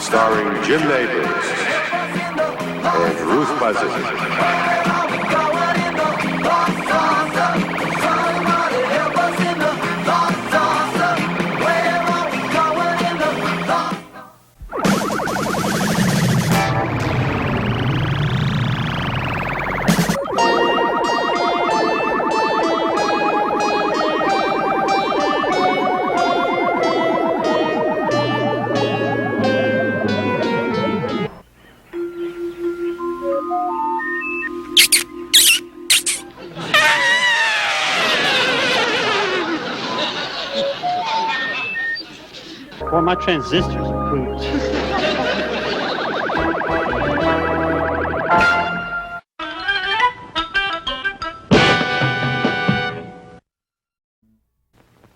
starring Jim Nabors and Ruth BUZZI. Boy, my transistors improved.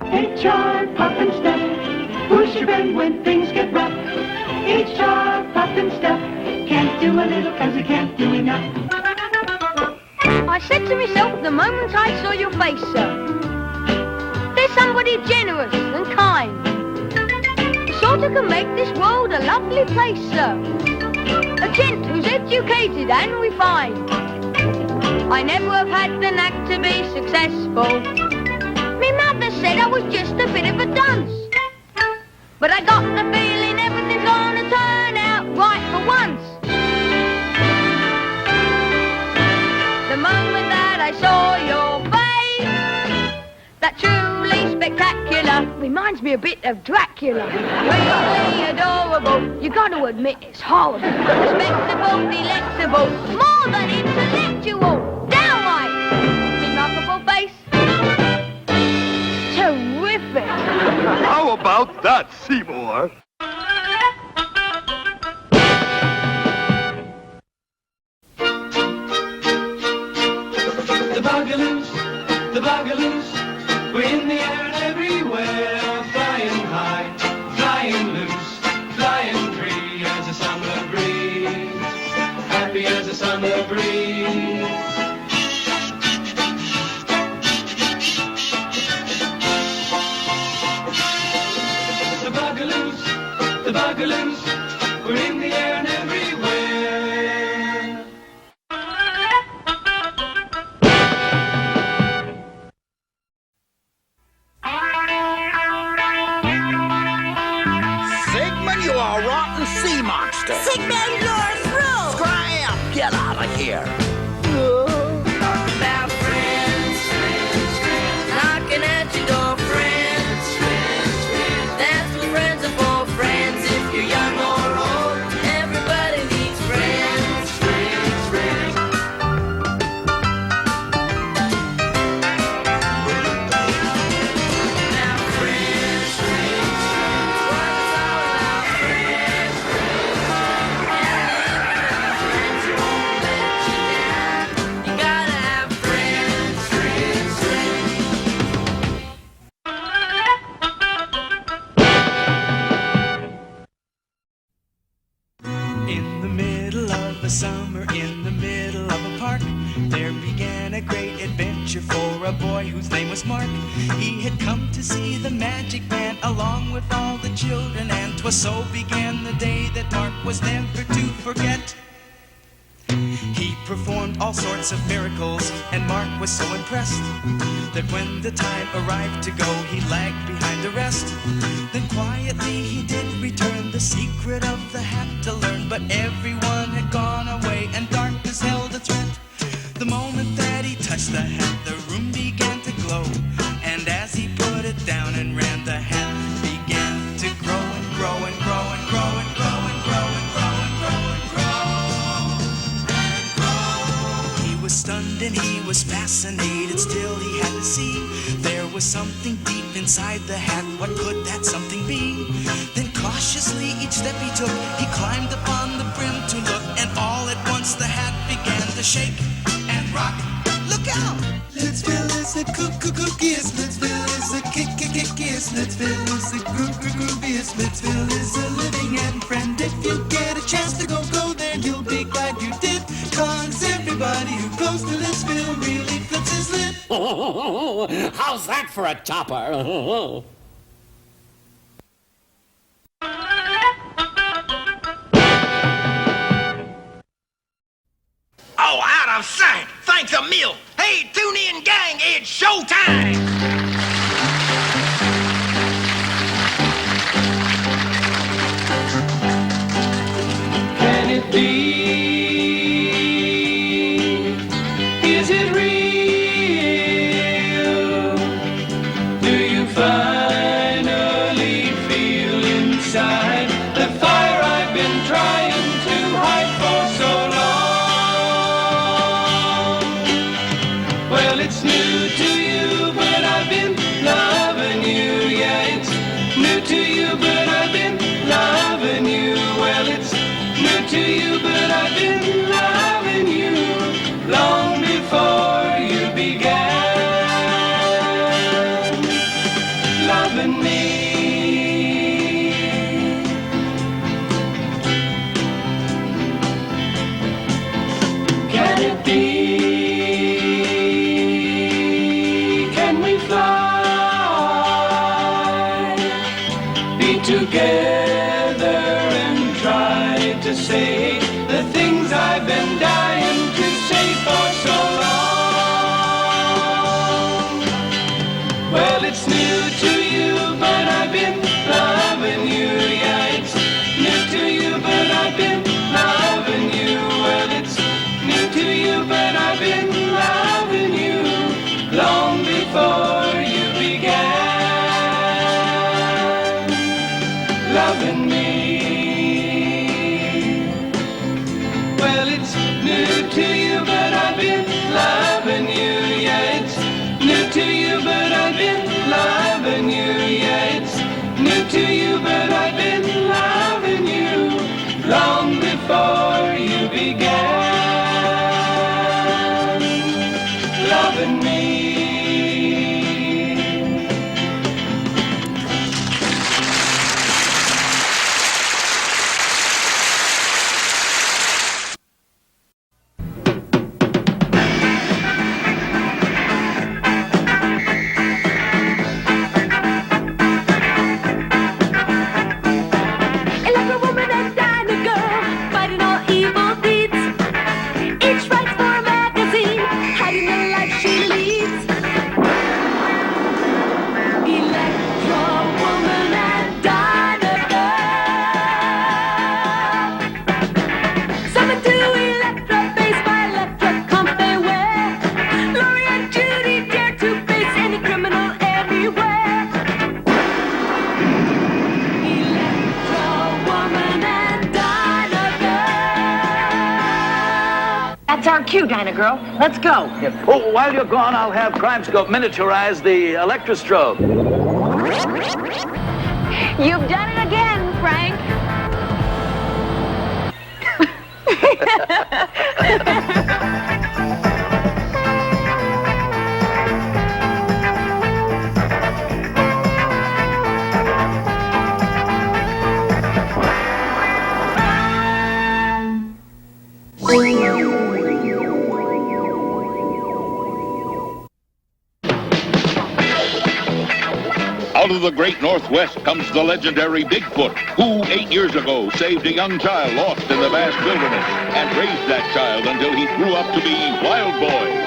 HR, pop and step. Who's your friend when things get rough? HR, pop and step. Can't do a little cause he can't do enough. I said to myself the moment I saw your face, sir, there's somebody generous and kind. Sort of can make this world a lovely place, sir. A gent who's educated and refined. I never have had the knack to be successful. Me mother said I was just a bit of a dunce. But I got the feeling everything's gonna turn out right for once. The moment that I saw your face, that truly spectacular, reminds me a bit of Dracula. Really adorable, you gotta admit it's horrible. Respectable, delectable, more than intellectual. Downright remarkable face. Terrific. How about that, Seymour? The Bugaloos, we're in the air and everywhere, flying high, flying loose, flying free as a summer breeze, happy as a summer breeze. The Bugaloos, we're in the air and everywhere. Sigmund, you are a rotten sea monster. Sigmund, you're through! Scram! Get out of here. Talk about friends, knocking at your door, friends. That's what friends are for, friends. If you're young or old, everybody needs friends. Now friends, what it's all about, friends. Friends who won't let you down. You gotta have friends. In the middle of the summer, in the middle of a park, there began a great adventure for a boy whose name was Mark. He had come to see the magic man along with all the children, and 'twas so began the day that Mark was never to forget. He performed all sorts of miracles, and Mark was so impressed that when the time arrived to go, he lagged behind the rest. Then quietly he did return the secret of the hat to learn, but everyone had gone away and darkness held a threat. The moment that he touched the hat, the room began to glow, and as he put it down and ran, the hat began to grow and grow and grow and grow and grow and grow and grow and grow and grow. He was stunned and he was fascinated, still he had to see there was something deep inside the hat. What could that something be? Then cautiously each step he took, he climbed upon the brim to look, and all at once the hat began to shake and rock. Look out! Lidsville is the cookiest, Lidsville is the kickiest, Lidsville is the grooviest, Lidsville is a living and friend. If you get a chance to go there, you'll be glad you did, 'cause everybody who goes to Lidsville really flips his lid. How's that for a topper? It's showtime! Can it be? Is it real? Do you finally feel inside the fire I've been trying to hide for so long? Well, it's new to you, but I've been loving you. Yeah, it's new to you, but I've been loving you. Well, it's new to you, but I've been loving you long before you began loving me. Can it be? Can we fly? Be together and try to say the things I've been dying to say for so long. Well, it's new to you, but I've been loving you. Yeah, it's new to you, but I've been loving you. Well, it's new to you, but I've been loving you long before you began loving me. Well, it's new to you, but I've been loving you. Yeah, it's new to you, but I've been loving you. Yeah, it's new to you, but I've been loving you long before you began loving me. Electra woman and Dinah girl, fighting all evil deeds. Each writes for a magazine, hiding the life she leads. Electra woman and Dinah girl. Summon to Electra, face by Electra, come they wear. Laurie and Judy dare to face any criminal anywhere. Electra woman and Dinah girl. That's our cue, Dinah girl. Let's go. Oh, while you're gone, I'll have CrimeScope miniaturize the electrostrobe. You've done it again, Frank. Out of the great Northwest comes the legendary Bigfoot, who 8 years ago saved a young child lost in the vast wilderness and raised that child until he grew up to be Wild Boy.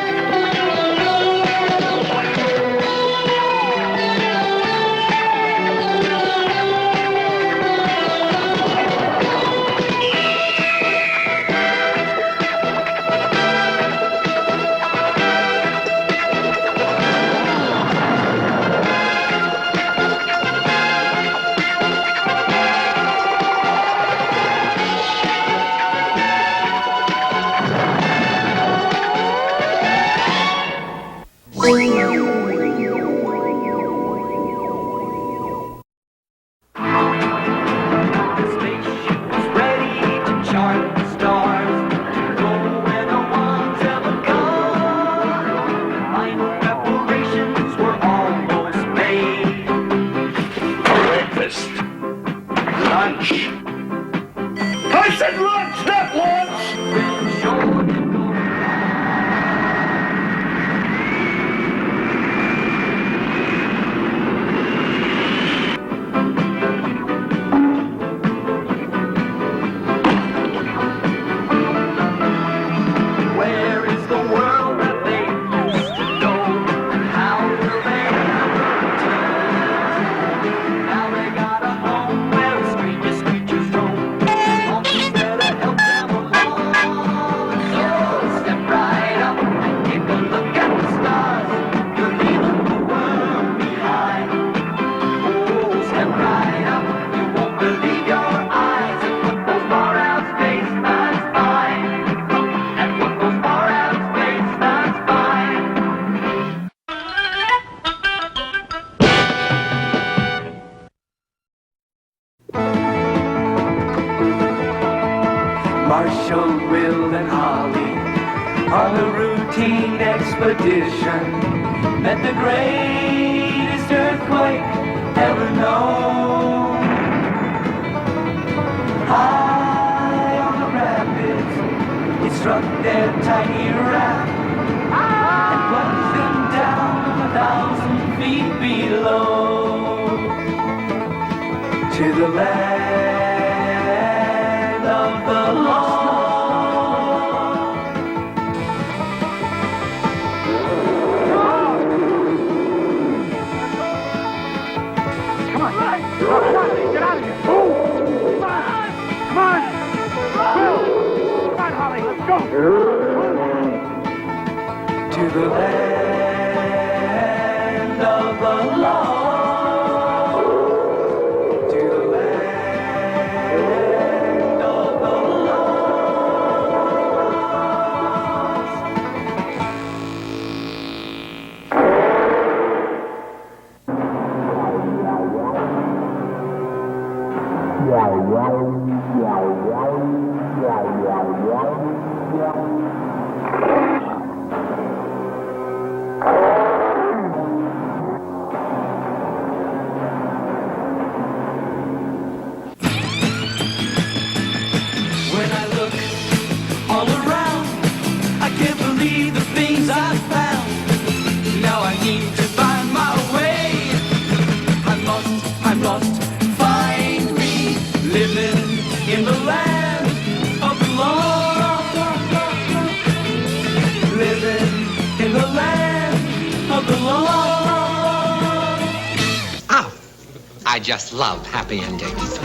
expedition met the greatest earthquake ever known. High on the rapids, it struck their tiny raft and plunged them down 1,000 feet below to the land of the lost. To the land of the lost. To the land of the When I look all around, I can't believe the things I've found. Now I need to find my way. I must find me living in the land of the lost. Living in the land of the lost. Oh, I just love happy endings.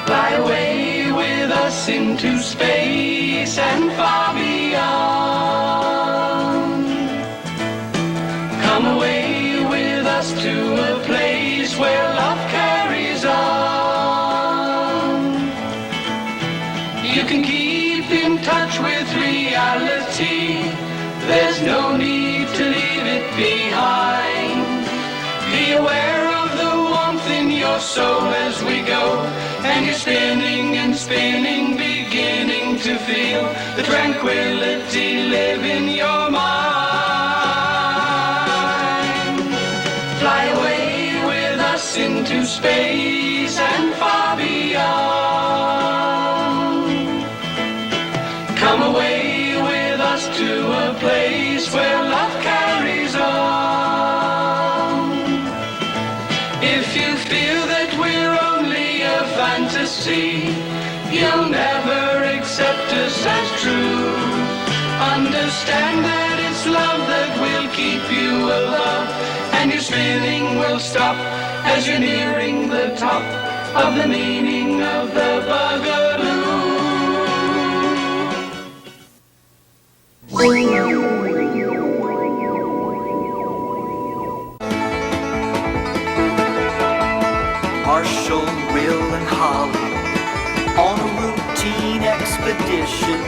Fly away with us into space and far beyond. Come away with us to a place where love carries on. You can keep in touch with reality. There's no need to leave it behind. Be aware of the warmth in your soul as we go. And you're spinning and spinning, beginning to feel the tranquility live in your mind. Fly away with us into space and far beyond. Come away with us to a place where love carries on. If you feel that we're only a fantasy, you'll never accept us as true. Understand that it's love that will keep you above, and your spinning will stop as you're nearing the top of the meaning of the Bugaloo. Marshall, Will, and Holly on a routine expedition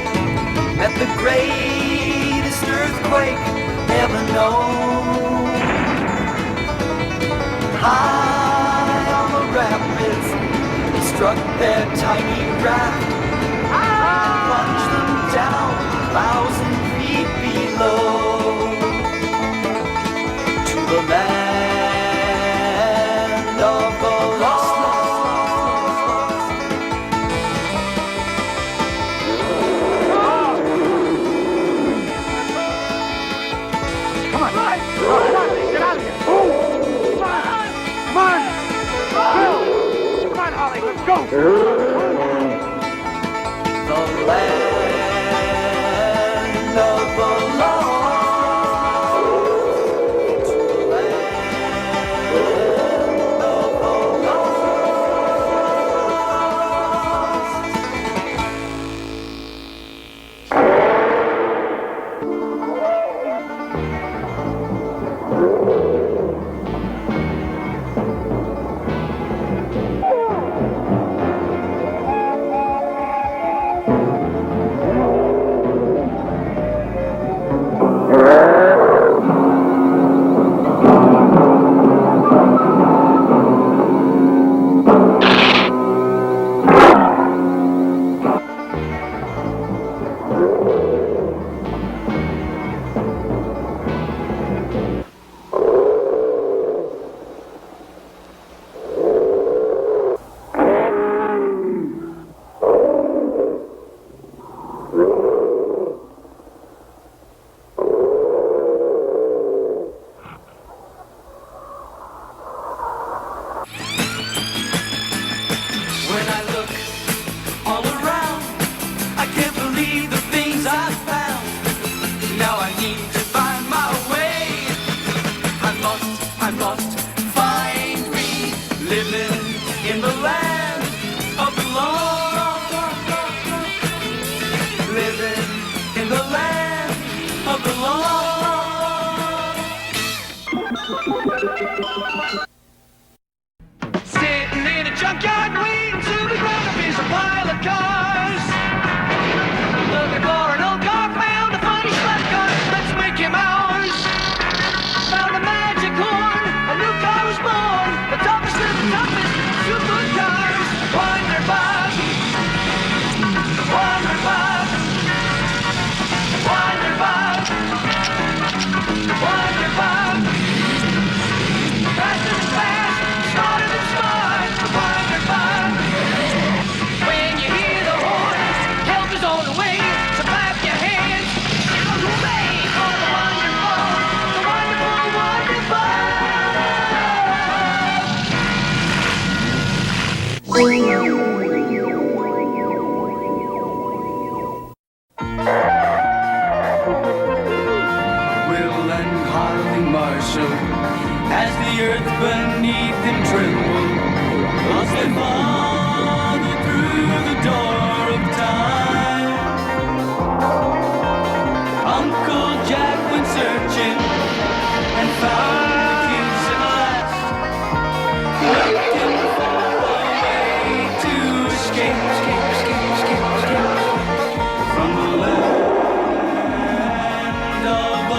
met the greatest earthquake ever known. High on the rapids, it struck their tiny raft and plunged them down 1,000 feet below to the land of the lost. Come on, get out of here! Come on! Bill! Come on, Holly, let's go! The land of the lost. Sitting in a junkyard waiting to be ground up is a pile of cars. Looking for an old car, found a funny slut car, let's make him ours. Found a magic horn, a new car was born, the toughest of the toughest supercars. Wonder Bob, Wonder Bob, Wonder Bob, Wonder Bob. Fast and fast, smarter than smart, Wonder Bob. When you hear the horn, help is on the way, so clap your hands, shout hooray for the wonderful, Wonder Bob. Will and Harley Marshall, as the earth beneath him trembled, lost their father through the door of time. Uncle Jack went searching and found the kids at last, looking for a way to escape from the land of the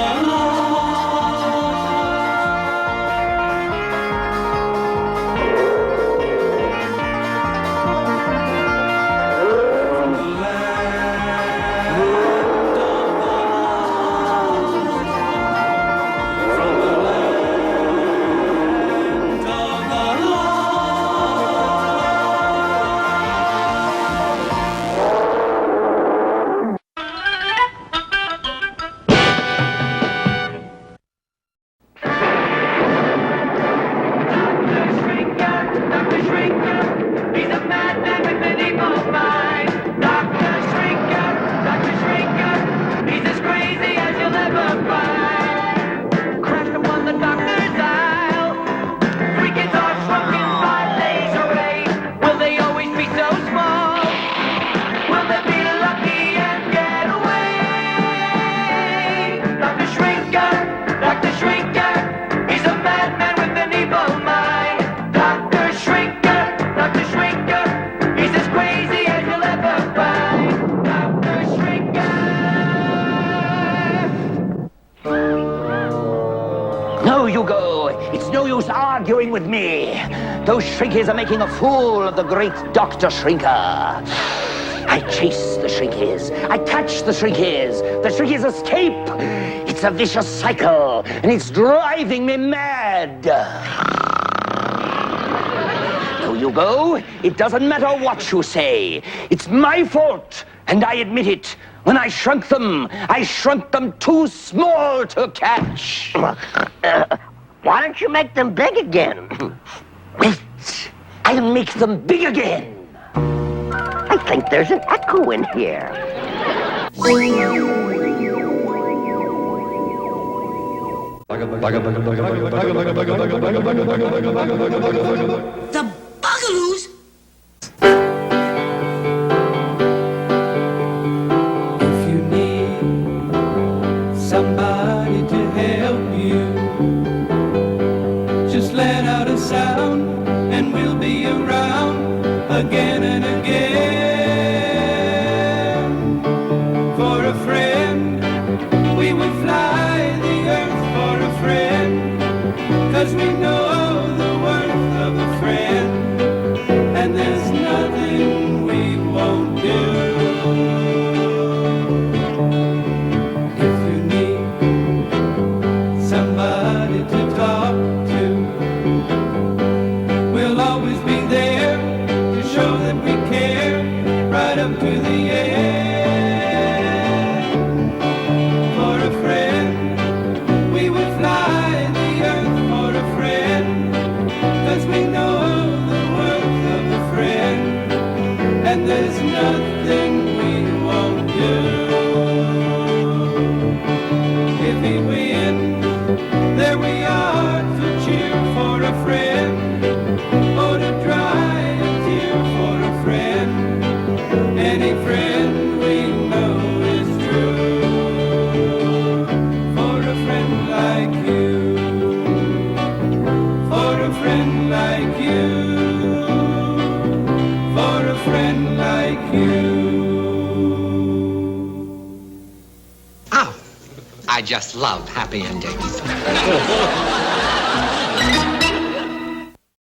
arguing with me. Those shrinkies are making a fool of the great Dr. Shrinker. I chase the shrinkies. I catch the shrinkies. The shrinkies escape. It's a vicious cycle, and it's driving me mad. So you go. It doesn't matter what you say. It's my fault, and I admit it. When I shrunk them too small to catch. Why don't you make them big again? Wait, I'll make them big again. I think there's an echo in here. The Bugaloos? If you need somebody to help you, just let out a sound and we'll be around again and again. For a friend, we would fly the earth for a friend, 'cause we know the worth of a friend. just love happy endings.